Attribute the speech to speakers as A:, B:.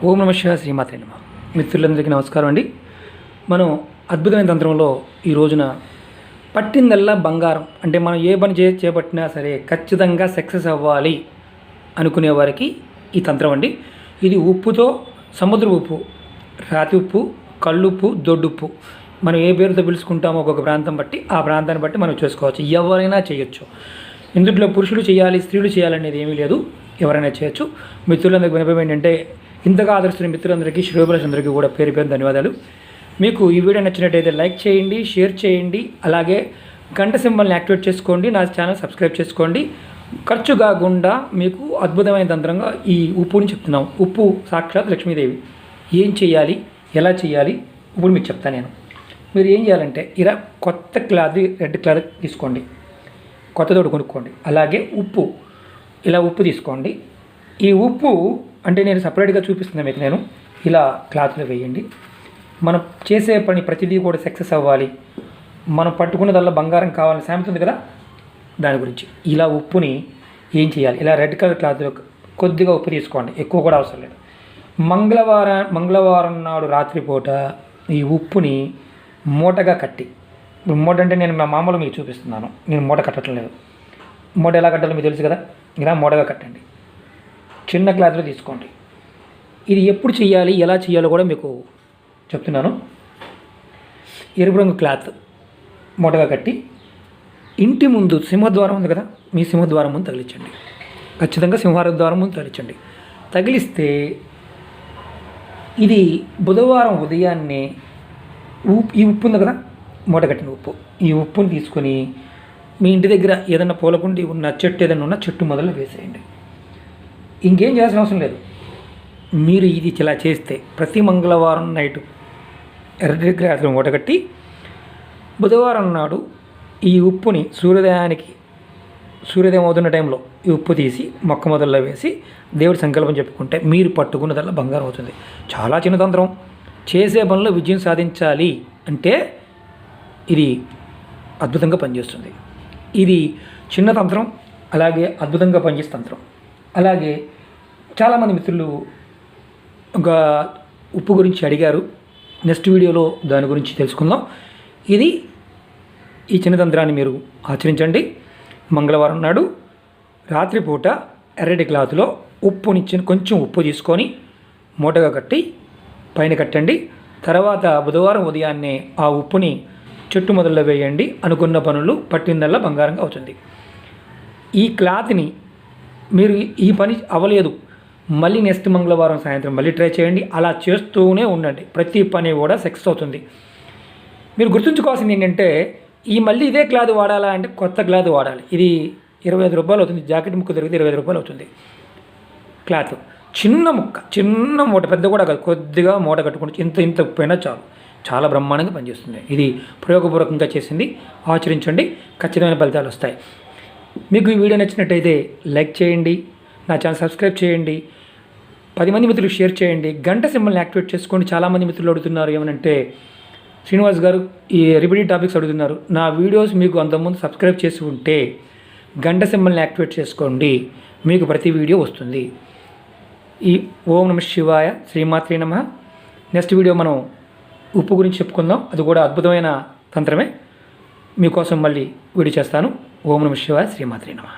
A: ఓం నమః శివాయ శ్రీమాత్రే నమః. మిత్రులందరికీ నమస్కారం అండి. మనం అద్భుతమైన తంత్రంలో ఈ రోజున పట్టిందల్లా బంగారం అంటే మనం ఏ పని చేపట్టినా సరే ఖచ్చితంగా సక్సెస్ అవ్వాలి అనుకునే వారికి ఈ తంత్రం అండి. ఇది ఉప్పుతో, సముద్ర ఉప్పు, రాతి ఉప్పు, కళ్ళుప్పు, దొడ్డుప్పు, మనం ఏ పేరుతో పిలుచుకుంటామో ఒక్కొక్క ప్రాంతం బట్టి ఆ ప్రాంతాన్ని బట్టి మనం చేసుకోవచ్చు. ఎవరైనా చేయొచ్చు. ఇందులో పురుషులు చేయాలి, స్త్రీలు చేయాలనేది ఏమీ లేదు, ఎవరైనా చేయొచ్చు. మిత్రులందరికీ వినపం ఏంటంటే, ఇంతగా ఆదరిస్తున్న మిత్రులందరికీ, శ్రేయోభిలాషులందరికీ కూడా పేరు పేరు ధన్యవాదాలు. మీకు ఈ వీడియో నచ్చినట్టయితే లైక్ చేయండి, షేర్ చేయండి, అలాగే గంట సింబల్ని యాక్టివేట్ చేసుకోండి, నా ఛానల్ సబ్స్క్రైబ్ చేసుకోండి. ఖర్చు కాకుండా మీకు అద్భుతమైన తంత్రంగా ఈ ఉప్పుని చెప్తున్నాం. ఉప్పు సాక్షాత్ లక్ష్మీదేవి. ఏం చేయాలి, ఎలా చేయాలి ఇప్పుడు మీకు చెప్తాను నేను. మీరు ఏం చేయాలంటే ఇలా కొత్త క్లాత్, రెడ్ క్లాత్ తీసుకోండి, కొత్తతోటి కొనుక్కోండి. అలాగే ఉప్పు, ఇలా ఉప్పు తీసుకోండి. ఈ ఉప్పు అంటే నేను సపరేట్గా చూపిస్తున్నాను మీకు. నేను ఇలా క్లాత్లో వేయండి. మనం చేసే పని ప్రతిదీ కూడా సక్సెస్ అవ్వాలి, మనం పట్టుకున్నదల్లా బంగారం కావాలని సామెత ఉంది కదా, దాని గురించి. ఇలా ఉప్పుని ఏం చేయాలి, ఇలా రెడ్ కలర్ క్లాత్లో కొద్దిగా ఉప్పు తీసుకోండి, ఎక్కువ కూడా అవసరం లేదు. మంగళవారం నాడు రాత్రిపూట ఈ ఉప్పుని మూటగా కట్టి, మూట అంటే నేను మా మామూలు మీకు చూపిస్తున్నాను, నేను మూట కట్టడం లేదు. మూట ఎలా కట్టాలో మీకు తెలుసు కదా, ఇలా మూటగా కట్టండి. చిన్న క్లాత్లో తీసుకోండి. ఇది ఎప్పుడు చేయాలి, ఎలా చేయాలో కూడా మీకు చెప్తున్నాను. ఎరుపు రంగు క్లాత్ మూటగా కట్టి ఇంటి ముందు సింహద్వారం ఉంది కదా, మీ సింహద్వారం ముందు తగిలించండి. ఖచ్చితంగా సింహద్వారం ముందు తగిలించండి. తగిలిస్తే ఇది బుధవారం ఉదయాన్నే ఈ ఉప్పు ఉంది కదా, మూట కట్టిన ఉప్పు, ఈ ఉప్పుని తీసుకొని మీ ఇంటి దగ్గర ఏదైనా పూలకుండి ఉన్న చెట్టు, ఏదైనా ఉన్న చెట్టు మొదలు వేసేయండి. ఇంకేం చేయాల్సిన అవసరం లేదు. మీరు ఇది ఇలా చేస్తే ప్రతి మంగళవారం నైటు ఎర్ర గ్లాసులో మూటగట్టి బుధవారం నాడు ఈ ఉప్పుని సూర్యోదయం అవుతున్న టైంలో ఈ ఉప్పు తీసి మొక్క మొదల్లో వేసి దేవుడి సంకల్పం చెప్పుకుంటే మీరు పట్టుకున్నదల్లా బంగారం అవుతుంది. చాలా చిన్న తంత్రం. చేసే పనిలో విజయం సాధించాలి అంటే ఇది అద్భుతంగా పనిచేస్తుంది. ఇది చిన్న తంత్రం, అలాగే అద్భుతంగా పనిచేసే తంత్రం. అలాగే చాలామంది మిత్రులు ఒక ఉప్పు గురించి అడిగారు. నెక్స్ట్ వీడియోలో దాని గురించి తెలుసుకుందాం. ఈ చిన్న తంత్రాన్ని మీరు ఆచరించండి. మంగళవారం నాడు రాత్రిపూట ఎర్రటి క్లాత్లో కొంచెం ఉప్పు తీసుకొని మూటగా కట్టి పైన కట్టండి. తర్వాత బుధవారం ఉదయాన్నే ఆ ఉప్పుని చెట్టు మొదల్లో వేయండి. అనుకున్న పనులు పట్టిందల్లా బంగారంగా అవుతుంది. ఈ క్లాత్ని మీరు ఈ పని అవ్వలేదు, మళ్ళీ నెక్స్ట్ మంగళవారం సాయంత్రం మళ్ళీ ట్రై చేయండి. అలా చేస్తూనే ఉండండి. ప్రతి పని కూడా సక్సెస్ అవుతుంది. మీరు గుర్తుంచుకోవాల్సింది ఏంటంటే, మళ్ళీ ఇదే క్లాత్ వాడాలా అంటే కొత్త క్లాత్ వాడాలి. ఇది 25 రూపాయలు అవుతుంది. జాకెట్ ముక్క దొరికితే 25 రూపాయలు అవుతుంది క్లాత్. చిన్న ముక్క, చిన్న మూట, పెద్ద కూడా కాదు, కొద్దిగా మూట కట్టుకుంటే ఇంత ఉప్పైనా చాలు, చాలా బ్రహ్మాండంగా పనిచేస్తుంది. ఇది ప్రయోగపూర్వకంగా చేసింది. ఆచరించండి, ఖచ్చితమైన ఫలితాలు వస్తాయి. మీకు ఈ వీడియో నచ్చినట్టయితే లైక్ చేయండి, నా ఛానల్ సబ్స్క్రైబ్ చేయండి, 10 మంది మిత్రులకు షేర్ చేయండి, గంట సింబల్ని యాక్టివేట్ చేసుకోండి. చాలామంది మిత్రులు అడుగుతున్నారు ఏమనంటే, శ్రీనివాస్ గారు ఈ రిపీటెడ్ టాపిక్స్ అడుగుతున్నారు. నా వీడియోస్ మీకు అంతకుముందు సబ్స్క్రైబ్ చేసి ఉంటే గంట సింబల్ని యాక్టివేట్ చేసుకోండి, మీకు ప్రతి వీడియో వస్తుంది. ఈ ఓం నమః శివాయ శ్రీమాత్రే నమః. నెక్స్ట్ వీడియో మనం ఉప్పు గురించి చెప్పుకుందాం. అది కూడా అద్భుతమైన తంత్రమే. మీకోసం మళ్ళీ వీడియో చేస్తాను. ఓం నమః శివాయ శ్రీమాత్రే నమః.